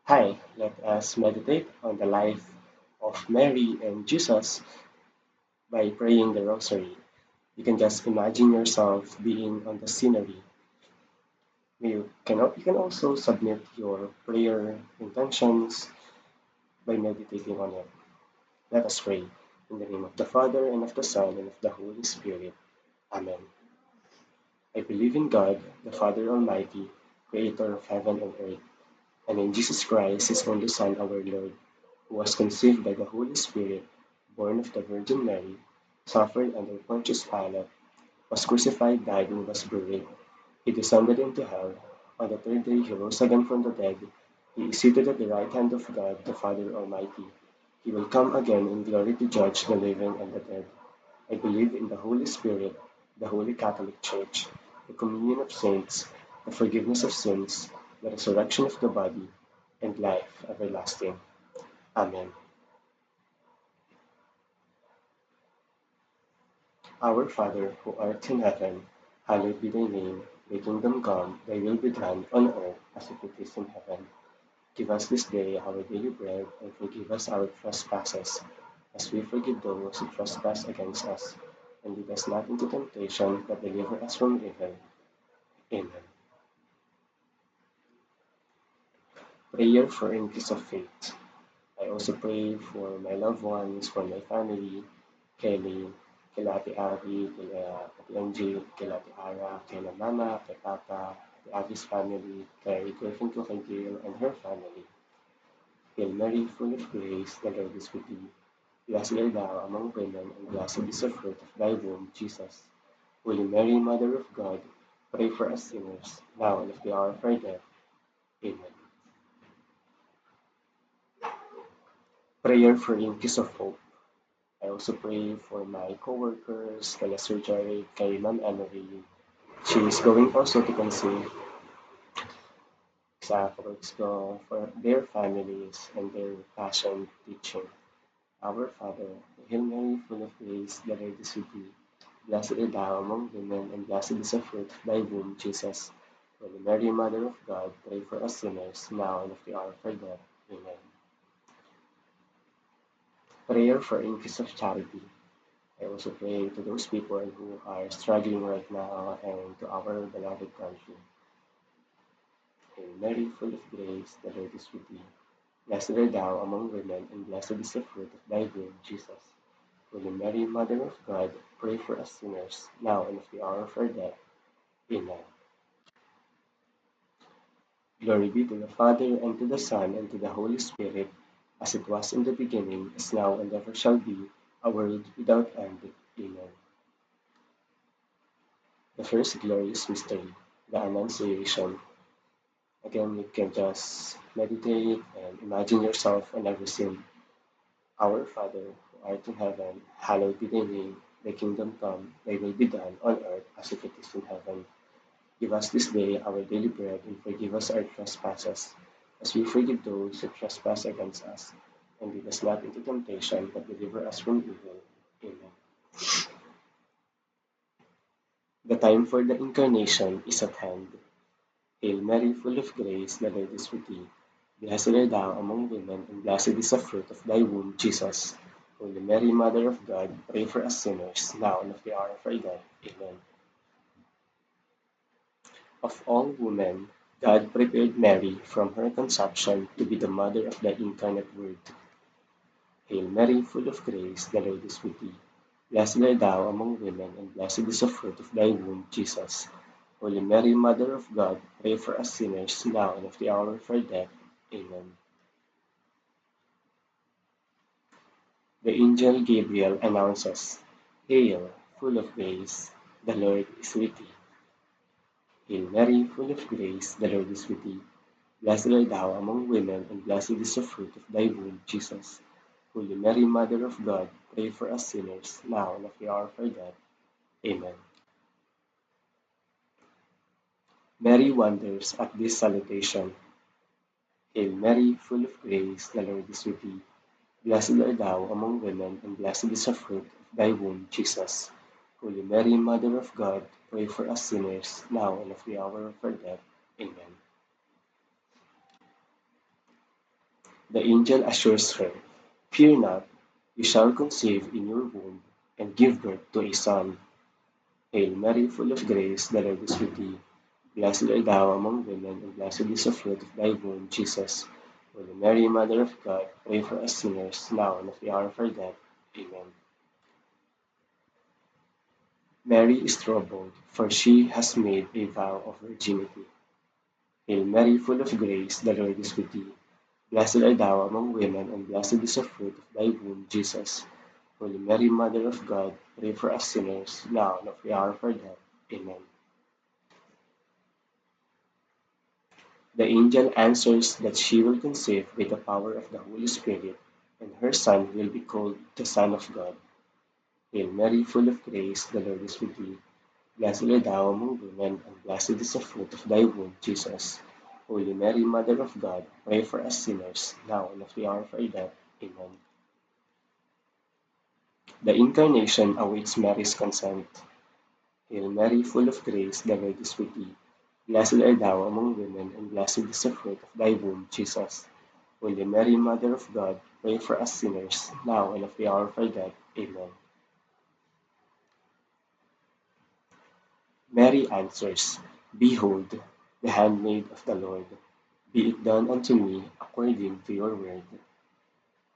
Hi, let us meditate on the life of Mary and Jesus by praying the Rosary. You can just imagine yourself being on the scenery. You can also submit your prayer intentions by meditating on it. Let us pray. In the name of the Father, and of the Son, and of the Holy Spirit. Amen. I believe in God, the Father Almighty, creator of heaven and earth, and in Jesus Christ, his only Son, our Lord, who was conceived by the Holy Spirit, born of the Virgin Mary, suffered under Pontius Pilate, was crucified, died, and was buried. He descended into hell. On the third day he rose again from the dead. He is seated at the right hand of God, the Father Almighty. He will come again in glory to judge the living and the dead. I believe in the Holy Spirit, the Holy Catholic Church, the communion of saints, the forgiveness of sins, the resurrection of the body, and life everlasting. Amen. Our Father, who art in heaven, hallowed be thy name. Thy kingdom come, thy will be done on earth as it is in heaven. Give us this day our daily bread, and forgive us our trespasses, as we forgive those who trespass against us. And lead us not into temptation, but deliver us from evil. Amen. Prayer for increase of faith. I also pray for my loved ones, for my family, Kelly, kila Ate Abby, kila Ate Angie, kila Ate Ara, kila Mama, kay Papa, kay Abby's family, kay girlfriend ko kay Gail and her family. Hail Mary, full of grace, the Lord is with thee. Blessed art thou among women, and blessed is the fruit of thy womb, Jesus. Holy Mary, Mother of God, pray for us sinners, now and at the hour of our death. Amen. Prayer for increase of hope. I also pray for my coworkers, kay Sir Jerry, kay Ma'am Emily. She is going also to conceive sa kaworks ko for their families and their passion teaching. Our Father, Hail Mary, full of grace, the Lord is with thee. Blessed art thou among women, and blessed is the fruit of thy womb, Jesus. Holy Mary, Mother of God, pray for us sinners, now and at the hour of our death. Amen. Prayer for increase of charity. I also pray to those people who are struggling right now and to our beloved country. Hail Mary, full of grace, the Lord is with thee. Blessed art thou among women, and blessed is the fruit of thy womb, Jesus. Holy Mary, Mother of God, pray for us sinners, now and at the hour of our death. Amen. Glory be to the Father, and to the Son, and to the Holy Spirit, as it was in the beginning, is now, and ever shall be, a world without end. Amen. The first glorious mystery, the Annunciation. Again, you can just meditate and imagine yourself on every scene. Our Father, who art in heaven, hallowed be thy name. Thy kingdom come, thy will be done on earth as it is in heaven. Give us this day our daily bread, and forgive us our trespasses, as we forgive those who trespass against us. And lead us not into temptation, but deliver us from evil. Amen. The time for the Incarnation is at hand. Hail Mary, full of grace, the Lord is with thee. Blessed art thou among women, and blessed is the fruit of thy womb, Jesus. Holy Mary, Mother of God, pray for us sinners, now and at the hour of our death. Amen. Of all women, God prepared Mary from her conception to be the mother of the incarnate Word. Hail Mary, full of grace, the Lord is with thee. Blessed art thou among women, and blessed is the fruit of thy womb, Jesus. Holy Mary, Mother of God, pray for us sinners, now and at the hour of our death. Amen. The angel Gabriel announces, Hail, full of grace, the Lord is with thee. Hail Mary, full of grace, the Lord is with thee. Blessed art thou among women, and blessed is the fruit of thy womb, Jesus. Holy Mary, Mother of God, pray for us sinners, now and at the hour of our death. Amen. Mary wonders at this salutation. Hail Mary, full of grace, the Lord is with thee. Blessed art thou among women, and blessed is the fruit of thy womb, Jesus. Holy Mary, Mother of God, pray for us sinners, now and at the hour of our death. Amen. The angel assures her, "Fear not, you shall conceive in your womb and give birth to a son. Hail Mary, full of grace, the Lord is with thee. Blessed art thou among women, and blessed is the fruit of thy womb, Jesus. Holy Mary, Mother of God, pray for us sinners, now and at the hour of our death. Amen." Mary is troubled, for she has made a vow of virginity. Hail Mary, full of grace, the Lord is with thee. Blessed art thou among women, and blessed is the fruit of thy womb, Jesus. Holy Mary, Mother of God, pray for us sinners, now and at the hour of our death. Amen. The angel answers that she will conceive by the power of the Holy Spirit, and her son will be called the Son of God. Hail Mary, full of grace, the Lord is with thee. Blessed art thou among women, and blessed is the fruit of thy womb, Jesus. Holy Mary, Mother of God, pray for us sinners, now and at the hour of our death. Amen. The Incarnation awaits Mary's consent. Hail Mary, full of grace, the Lord is with thee. Blessed art thou among women, and blessed is the fruit of thy womb, Jesus. Holy Mary, Mother of God, pray for us sinners, now and at the hour of our death. Amen. Mary answers, "Behold, the handmaid of the Lord, be it done unto me according to your word."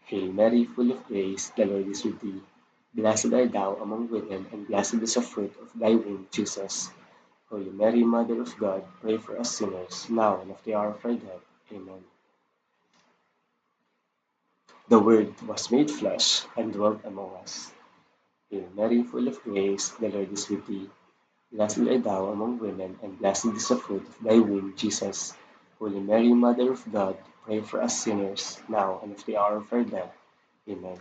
Hail Mary, full of grace, the Lord is with thee. Blessed art thou among women, and blessed is the fruit of thy womb, Jesus. Holy Mary, Mother of God, pray for us sinners, now and at the hour of our death. Amen. The Word was made flesh and dwelt among us. Hail Mary, full of grace, the Lord is with thee. Blessed art thou among women, and blessed is the fruit of thy womb, Jesus. Holy Mary, Mother of God, pray for us sinners, now and at the hour of our death. Amen.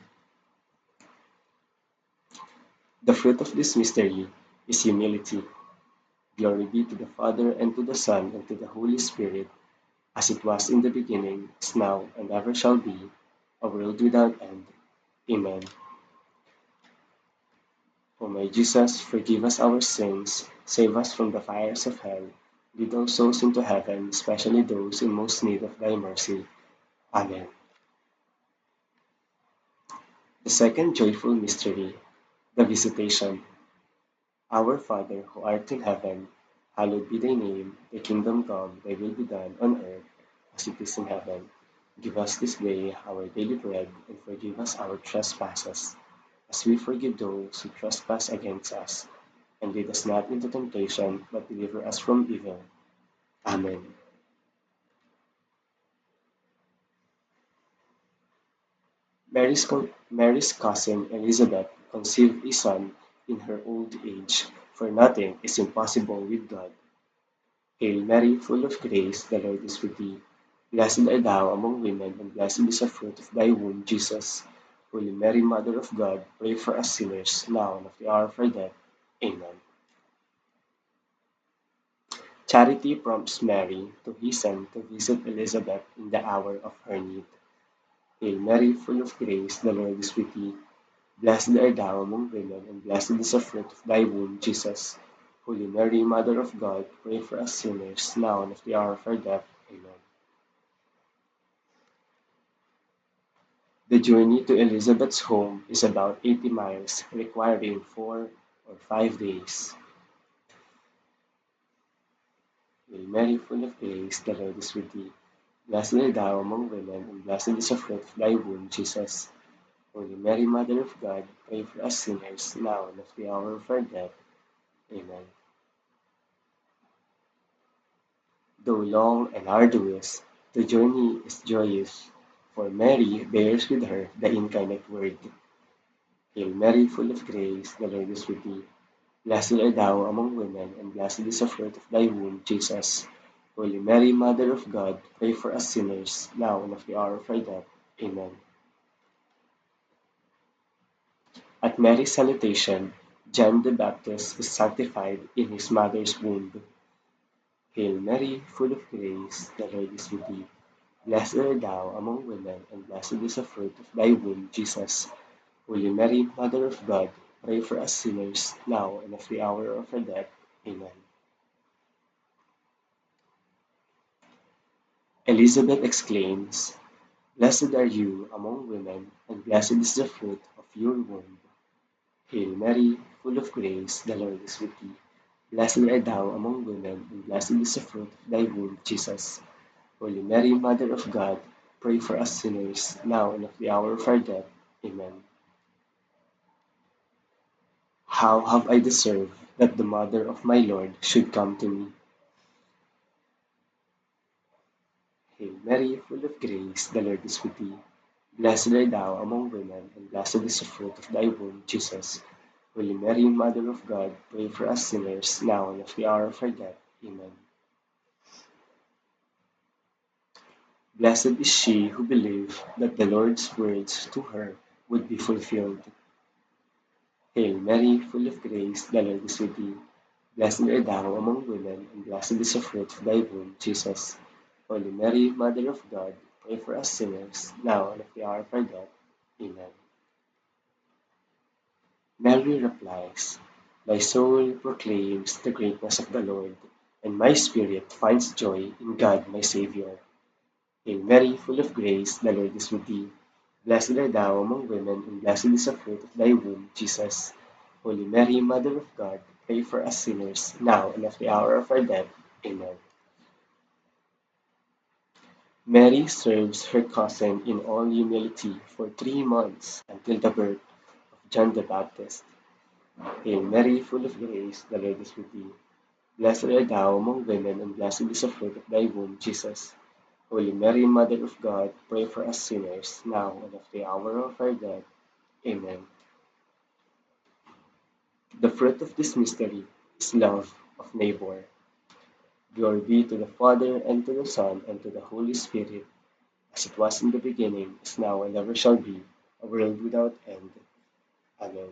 The fruit of this mystery is humility. Glory be to the Father, and to the Son, and to the Holy Spirit, as it was in the beginning, is now, and ever shall be, a world without end. Amen. O my Jesus, forgive us our sins, save us from the fires of hell, lead all souls into heaven, especially those in most need of thy mercy. Amen. The second joyful mystery, the Visitation. Our Father, who art in heaven, hallowed be thy name. Thy kingdom come, thy will be done on earth as it is in heaven. Give us this day our daily bread, and forgive us our trespasses, as we forgive those who trespass against us. And lead us not into temptation, but deliver us from evil. Amen. Mary's cousin Elizabeth conceived a son in her old age, for nothing is impossible with God. Hail Mary, full of grace, the Lord is with thee. Blessed art thou among women, and blessed is the fruit of thy womb, Jesus. Holy Mary, Mother of God, pray for us sinners, now and at the hour of our death. Amen. Charity prompts Mary to hasten to visit Elizabeth in the hour of her need. Hail Mary, full of grace, the Lord is with thee. Blessed art thou among women, and blessed is the fruit of thy womb, Jesus. Holy Mary, Mother of God, pray for us sinners, now and at the hour of our death. Amen. The journey to Elizabeth's home is about 80 miles, requiring 4 or 5 days. Hail Mary, full of grace, the Lord is with thee. Blessed art thou among women, and blessed is the fruit of thy womb, Jesus. Holy Mary, Mother of God, pray for us sinners, now and at the hour of our death. Amen. Though long and arduous, the journey is joyous, for Mary bears with her the incarnate Word. Hail Mary, full of grace, the Lord is with thee. Blessed art thou among women, and blessed is the fruit of thy womb, Jesus. Holy Mary, Mother of God, pray for us sinners, now and at the hour of our death. Amen. At Mary's salutation, John the Baptist is sanctified in his mother's womb. Hail Mary, full of grace, the Lord is with thee. Blessed art thou among women, and blessed is the fruit of thy womb, Jesus. Holy Mary, Mother of God, pray for us sinners, now and at the hour of our death. Amen. Elizabeth exclaims, Blessed are you among women, and blessed is the fruit of your womb. Hail Mary, full of grace, the Lord is with thee. Blessed art thou among women, and blessed is the fruit of thy womb, Jesus. Holy Mary, Mother of God, pray for us sinners, now and at the hour of our death. Amen. How have I deserved that the mother of my Lord should come to me? Hail Mary, full of grace, the Lord is with thee. Blessed art thou among women, and blessed is the fruit of thy womb, Jesus. Holy Mary, Mother of God, pray for us sinners, now and at the hour of our death. Amen. Blessed is she who believed that the Lord's words to her would be fulfilled. Hail Mary, full of grace, the Lord is with thee. Blessed art thou among women, and blessed is the fruit of thy womb, Jesus. Holy Mary, Mother of God, pray for us sinners, now and at the hour of our death. Amen. Mary replies, my soul proclaims the greatness of the Lord, and my spirit finds joy in God my Saviour. Hail Mary, full of grace, the Lord is with thee. Blessed art thou among women, and blessed is the fruit of thy womb, Jesus. Holy Mary, Mother of God, pray for us sinners, now and at the hour of our death. Amen. Mary serves her cousin in all humility for 3 months until the birth of John the Baptist. Hail Mary, full of grace, the Lord is with thee. Blessed art thou among women, and blessed is the fruit of thy womb, Jesus. Holy Mary, Mother of God, pray for us sinners, now and at the hour of our death. Amen. The fruit of this mystery is love of neighbor. Glory be to the Father, and to the Son, and to the Holy Spirit, as it was in the beginning, is now, and ever shall be, a world without end. Amen.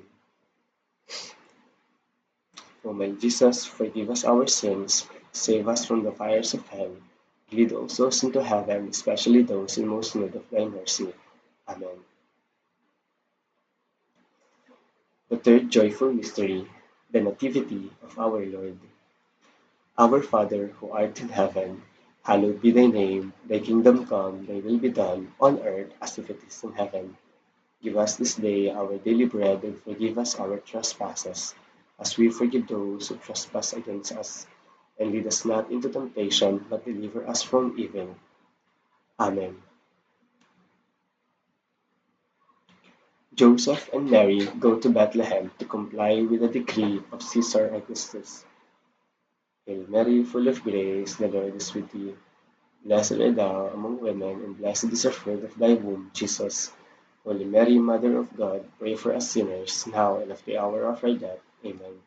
O my Jesus, forgive us our sins, save us from the fires of hell, lead all souls into heaven, especially those in most need of thy mercy. Amen. The third joyful mystery, the Nativity of our Lord. Our Father, who art in heaven, hallowed be thy name. Thy kingdom come, thy will be done, on earth as if it is in heaven. Give us this day our daily bread, and forgive us our trespasses, as we forgive those who trespass against us. And lead us not into temptation, but deliver us from evil. Amen. Joseph and Mary go to Bethlehem to comply with the decree of Caesar Augustus. Hail Mary, full of grace, the Lord is with thee. Blessed art thou among women, and blessed is the fruit of thy womb, Jesus. Holy Mary, Mother of God, pray for us sinners, now and at the hour of our death. Amen.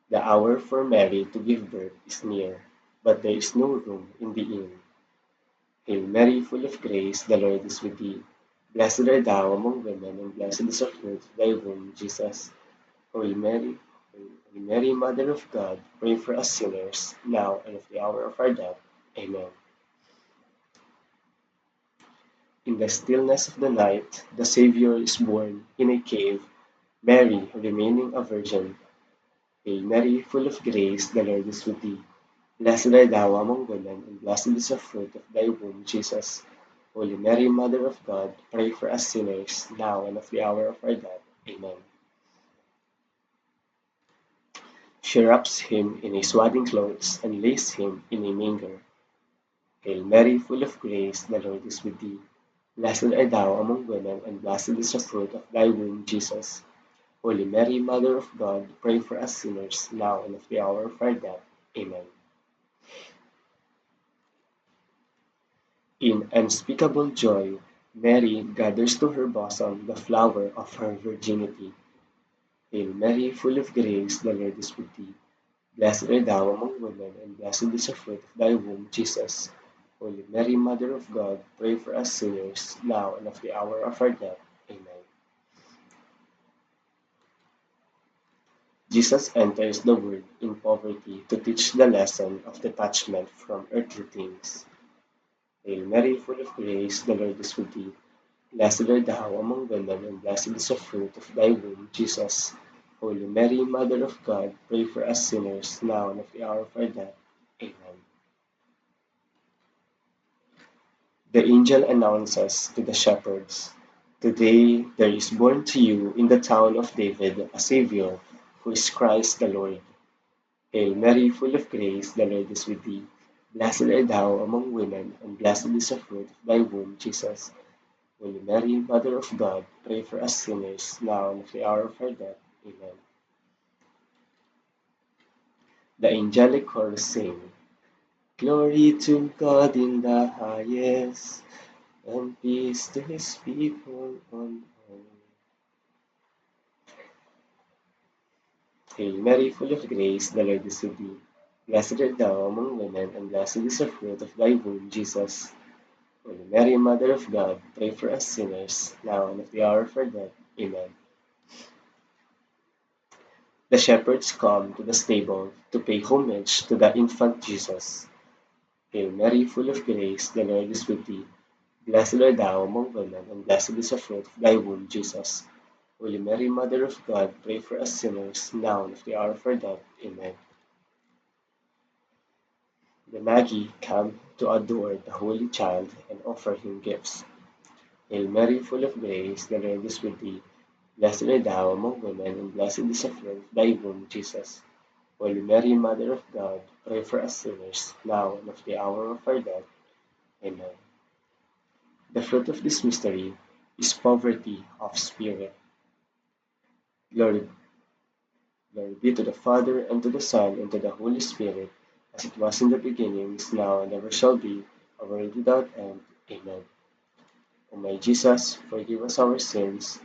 The hour for Mary to give birth is near, but there is no room in the inn. Hail Mary, full of grace, the Lord is with thee. Blessed art thou among women, and blessed is the fruit of thy womb, Jesus. Holy Mary, Holy Mary, Mother of God, pray for us sinners, now and at the hour of our death. Amen. In the stillness of the night, the Saviour is born in a cave, Mary remaining a virgin. Hail Mary, full of grace, the Lord is with thee. Blessed art thou among women, and blessed is the fruit of thy womb, Jesus. Holy Mary, Mother of God, pray for us sinners, now and at the hour of our death. Amen. She wraps him in a swaddling clothes and lays him in a manger. Hail Mary, full of grace, the Lord is with thee. Blessed art thou among women, and blessed is the fruit of thy womb, Jesus. Holy Mary, Mother of God, pray for us sinners, now and at the hour of our death. Amen. In unspeakable joy, Mary gathers to her bosom the flower of her virginity. Hail Mary, full of grace, the Lord is with thee. Blessed art thou among women, and blessed is the fruit of thy womb, Jesus. Holy Mary, Mother of God, pray for us sinners, now and at the hour of our death. Amen. Jesus enters the world in poverty to teach the lesson of detachment from earthly things. Hail Mary, full of grace, the Lord is with thee. Blessed art thou among women, and blessed is the fruit of thy womb, Jesus. Holy Mary, Mother of God, pray for us sinners, now and at the hour of our death. Amen. The angel announces to the shepherds, "Today there is born to you in the town of David a Savior, who is Christ the Lord. Hail Mary, full of grace, the Lord is with thee. Blessed art thou among women, and blessed is the fruit of thy womb, Jesus. Holy Mary, Mother of God, pray for us sinners, now and at the hour of our death. Amen." The angelic chorus sing, "Glory to God in the highest, and peace to his people on earth." Hail Mary, full of grace, the Lord is with thee. Blessed art thou among women, and blessed is the fruit of thy womb, Jesus. Holy Mary, Mother of God, pray for us sinners, now and at the hour of our death. Amen. The shepherds come to the stable to pay homage to the infant Jesus. Hail Mary, full of grace, the Lord is with thee. Blessed art thou among women, and blessed is the fruit of thy womb, Jesus. Holy Mary, Mother of God, pray for us sinners, now and at the hour of our death. Amen. The Magi come to adore the Holy Child and offer him gifts. Hail Mary, full of grace, the Lord is with thee. Blessed art thou among women, and blessed is the fruit of thy womb, Jesus. Holy Mary, Mother of God, pray for us sinners, now and at the hour of our death. Amen. The fruit of this mystery is poverty of spirit. Glory, glory be to the Father, and to the Son, and to the Holy Spirit, as it was in the beginning, is now, and ever shall be, a world without end. Amen. O my Jesus, forgive us our sins,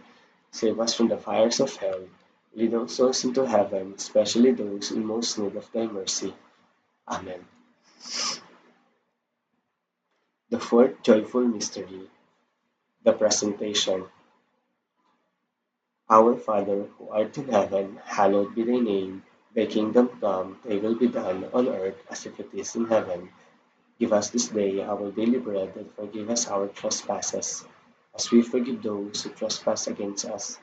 save us from the fires of hell, lead all souls into heaven, especially those in most need of thy mercy. Amen. The fourth joyful mystery, the Presentation. Our Father, who art in heaven, hallowed be thy name. Thy kingdom come, thy will be done on earth as if it is in heaven. Give us this day our daily bread, and forgive us our trespasses, as we forgive those who trespass against us.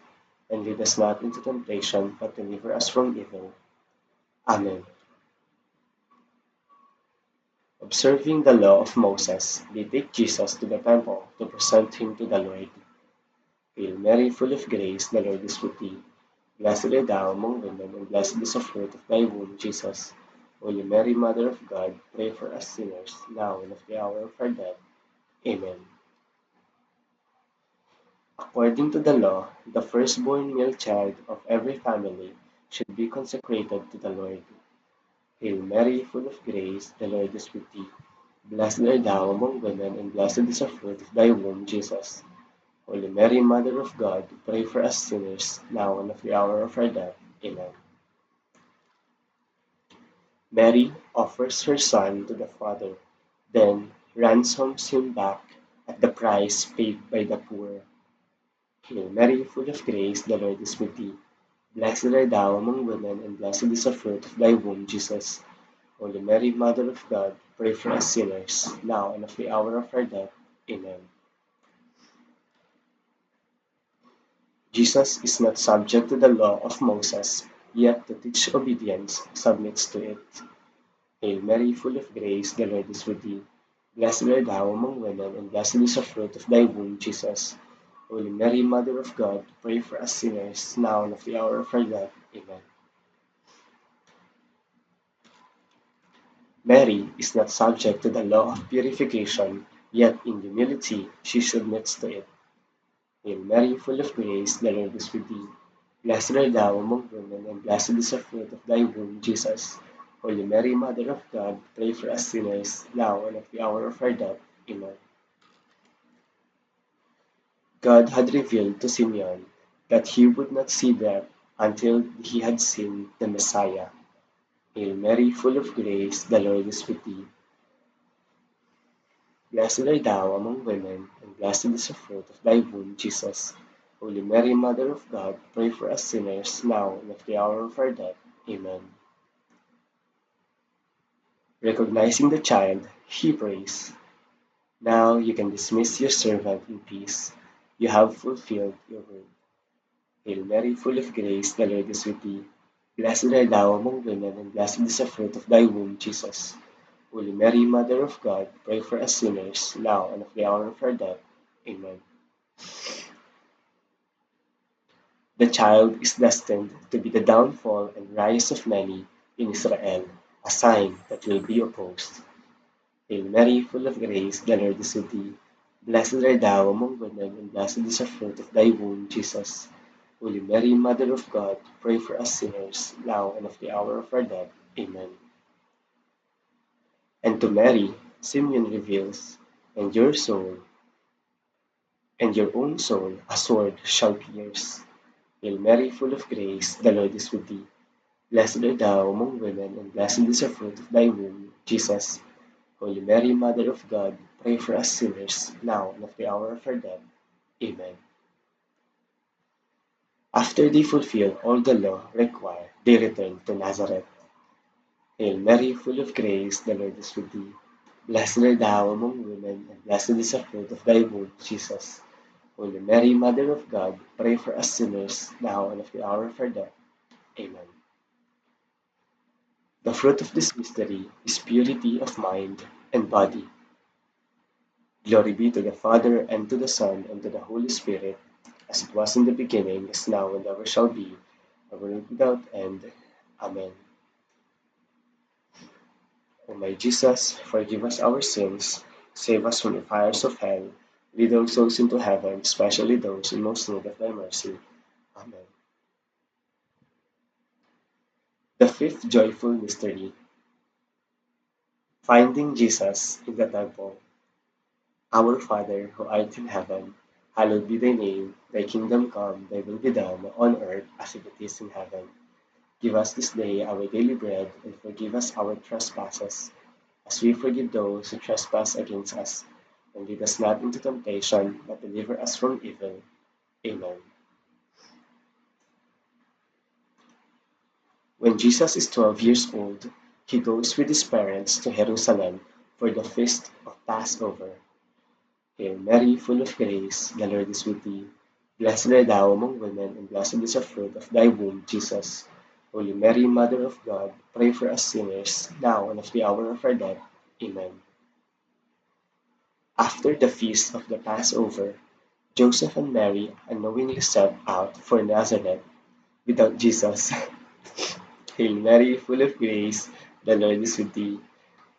And lead us not into temptation, but deliver us from evil. Amen. Observing the law of Moses, they take Jesus to the temple to present him to the Lord. Hail Mary, full of grace, the Lord is with thee. Blessed art thou among women, and blessed is the fruit of thy womb, Jesus. Holy Mary, Mother of God, pray for us sinners, now and at the hour of our death. Amen. According to the law, the firstborn male child of every family should be consecrated to the Lord. Hail Mary, full of grace, the Lord is with thee. Blessed art thou among women, and blessed is the fruit of thy womb, Jesus. Holy Mary, Mother of God, pray for us sinners, now and at the hour of our death. Amen. Mary offers her son to the Father, then ransoms him back at the price paid by the poor. Hail Mary, full of grace, the Lord is with thee. Blessed art thou among women, and blessed is the fruit of thy womb, Jesus. Holy Mary, Mother of God, pray for us sinners, now and at the hour of our death. Amen. Jesus is not subject to the law of Moses, yet to teach obedience submits to it. Hail Mary, full of grace, the Lord is with thee. Blessed art thou among women, and blessed is the fruit of thy womb, Jesus. Holy Mary, Mother of God, pray for us sinners, now and at the hour of our death. Amen. Mary is not subject to the law of purification, yet in humility she submits to it. Hail Mary, full of grace, the Lord is with thee. Blessed art thou among women, and blessed is the fruit of thy womb, Jesus. Holy Mary, Mother of God, pray for us sinners, now and at the hour of our death. Amen. God had revealed to Simeon that he would not see death until he had seen the Messiah. Hail Mary, full of grace, the Lord is with thee. Blessed art thou among women, and blessed is the fruit of thy womb, Jesus. Holy Mary, Mother of God, pray for us sinners, now and at the hour of our death. Amen. Recognizing the child, he prays, "Now you can dismiss your servant in peace. You have fulfilled your word." Hail Mary, full of grace, the Lord is with thee. Blessed art thou among women, and blessed is the fruit of thy womb, Jesus. Holy Mary, Mother of God, pray for us sinners, now and at the hour of our death. Amen. The child is destined to be the downfall and rise of many in Israel, a sign that will be opposed. Hail Mary, full of grace, the Lord is with thee. Blessed art thou among women, and blessed is the fruit of thy womb, Jesus. Holy Mary, Mother of God, pray for us sinners, now and at the hour of our death. Amen. And to Mary, Simeon reveals, and your soul, and your own soul, a sword shall pierce. Hail Mary, full of grace, the Lord is with thee. Blessed art thou among women, and blessed is the fruit of thy womb, Jesus. Holy Mary, Mother of God, pray for us sinners, now and at the hour of our death. Amen. After they fulfill all the law required, they return to Nazareth. Hail Mary, full of grace, the Lord is with thee. Blessed art thou among women, and blessed is the fruit of thy womb, Jesus. Holy Mary, Mother of God, pray for us sinners, now and at the hour of our death. Amen. The fruit of this mystery is purity of mind and body. Glory be to the Father, and to the Son, and to the Holy Spirit, as it was in the beginning, is now, and ever shall be, a world without end. Amen. O my Jesus, forgive us our sins, save us from the fires of hell, lead all souls into heaven, especially those in most need of thy mercy. Amen. The fifth joyful mystery, finding Jesus in the temple. Our Father, who art in heaven, hallowed be thy name. Thy kingdom come, thy will be done, on earth as it is in heaven. Give us this day our daily bread, and forgive us our trespasses, as we forgive those who trespass against us. And lead us not into temptation, but deliver us from evil. Amen. When Jesus is 12 years old, he goes with his parents to Jerusalem for the feast of Passover. Hail Mary, full of grace, the Lord is with thee. Blessed art thou among women, and blessed is the fruit of thy womb, Jesus. Holy Mary, Mother of God, pray for us sinners, now and at the hour of our death. Amen. After the feast of the Passover, Joseph and Mary unknowingly set out for Nazareth without Jesus. Hail Mary, full of grace, the Lord is with thee.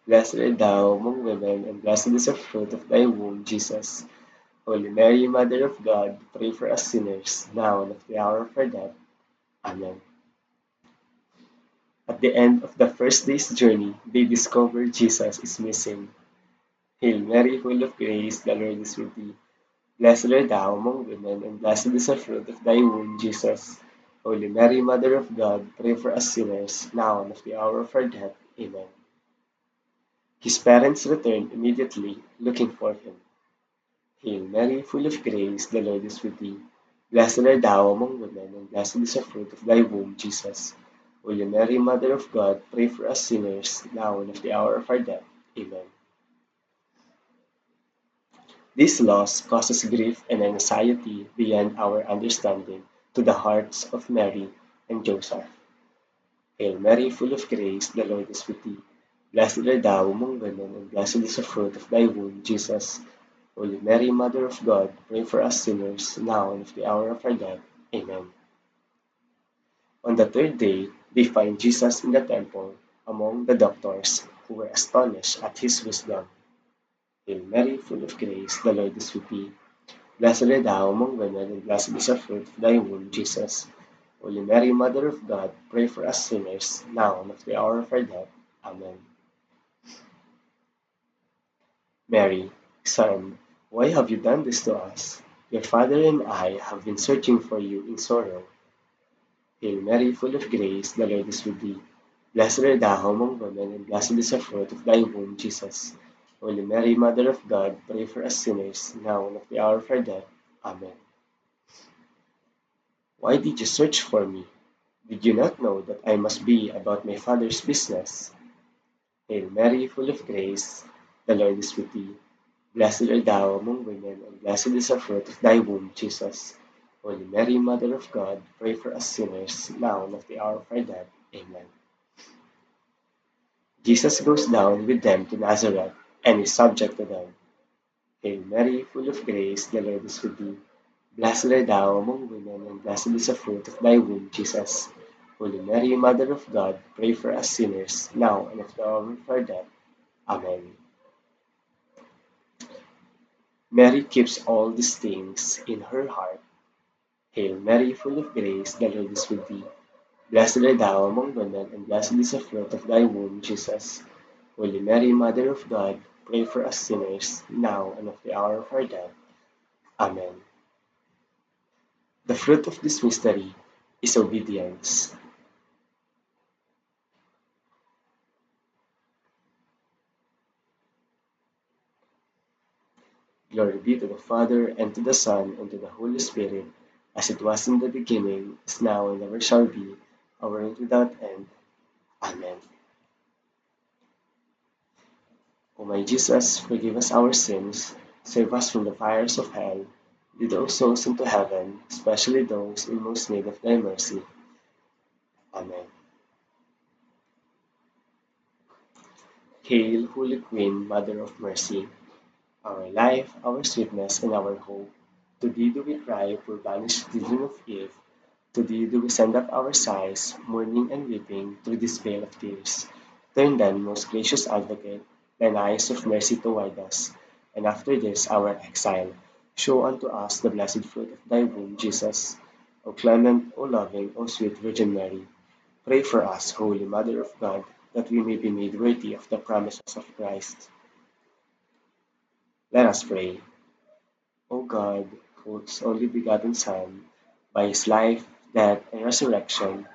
Blessed art thou among women, and blessed is the fruit of thy womb, Jesus. Holy Mary, Mother of God, pray for us sinners, now and at the hour of our death. Amen. At the end of the first day's journey, they discover Jesus is missing. Hail Mary, full of grace, the Lord is with thee. Blessed art thou among women, and blessed is the fruit of thy womb, Jesus. Holy Mary, Mother of God, pray for us sinners, now and at the hour of our death. Amen. His parents returned immediately, looking for him. Hail Mary, full of grace, the Lord is with thee. Blessed art thou among women, and blessed is the fruit of thy womb, Jesus. Holy Mary, Mother of God, pray for us sinners, now and at the hour of our death. Amen. This loss causes grief and anxiety beyond our understanding to the hearts of Mary and Joseph. Hail Mary, full of grace, the Lord is with thee. Blessed art thou among women, and blessed is the fruit of thy womb, Jesus. Holy Mary, Mother of God, pray for us sinners, now and at the hour of our death. Amen. On the third day, they find Jesus in the temple among the doctors, who were astonished at his wisdom. Hail Mary, full of grace, the Lord is with thee. Blessed art thou among women, and blessed is the fruit of thy womb, Jesus. Holy Mary, Mother of God, pray for us sinners, now and at the hour of our death. Amen. Mary, Son, why have you done this to us? Your father and I have been searching for you in sorrow. Hail Mary, full of grace, the Lord is with thee. Blessed art thou among women, and blessed is the fruit of thy womb, Jesus. Holy Mary, Mother of God, pray for us sinners, now and at the hour of our death. Amen. Why did you search for me? Did you not know that I must be about my Father's business? Hail Mary, full of grace, the Lord is with thee. Blessed art thou among women, and blessed is the fruit of thy womb, Jesus. Holy Mary, Mother of God, pray for us sinners, now and at the hour of our death. Amen. Jesus goes down with them to Nazareth and is subject to them. Hail Mary, full of grace, the Lord is with thee. Blessed art thou among women, and blessed is the fruit of thy womb, Jesus. Holy Mary, Mother of God, pray for us sinners, now and at the hour of our death. Amen. Mary keeps all these things in her heart. Hail Mary, full of grace, the Lord is with thee. Blessed art thou among women, and blessed is the fruit of thy womb, Jesus. Holy Mary, Mother of God, pray for us sinners, now and at the hour of our death. Amen. The fruit of this mystery is obedience. Glory be to the Father, and to the Son, and to the Holy Spirit, as it was in the beginning, is now, and ever shall be, a world without end. Amen. O my Jesus, forgive us our sins, save us from the fires of hell, lead all souls into heaven, especially those in most need of thy mercy. Amen. Hail, Holy Queen, Mother of Mercy, our life, our sweetness, and our hope. To thee do we cry, poor banished children of Eve. To thee do we send up our sighs, mourning and weeping, through this vale of tears. Turn then, most gracious Advocate, thine eyes of mercy toward us, and after this our exile, show unto us the blessed fruit of thy womb, Jesus. O clement, O loving, O sweet Virgin Mary, pray for us, Holy Mother of God, that we may be made worthy of the promises of Christ. Let us pray. O God, whose only begotten Son, by his life, death, and resurrection,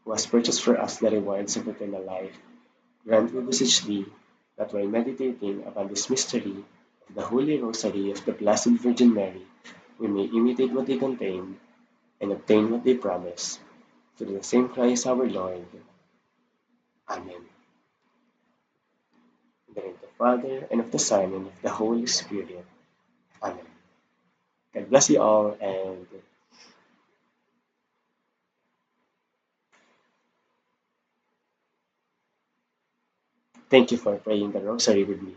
who has purchased for us the rewards of eternal life, grant, we beseech thee, that while meditating upon this mystery of the Holy Rosary of the Blessed Virgin Mary, we may imitate what they contain and obtain what they promise. Through the same Christ our Lord. Amen. In the name of the Father, and of the Son, and of the Holy Spirit. Amen. God bless you all, and thank you for praying the Rosary with me.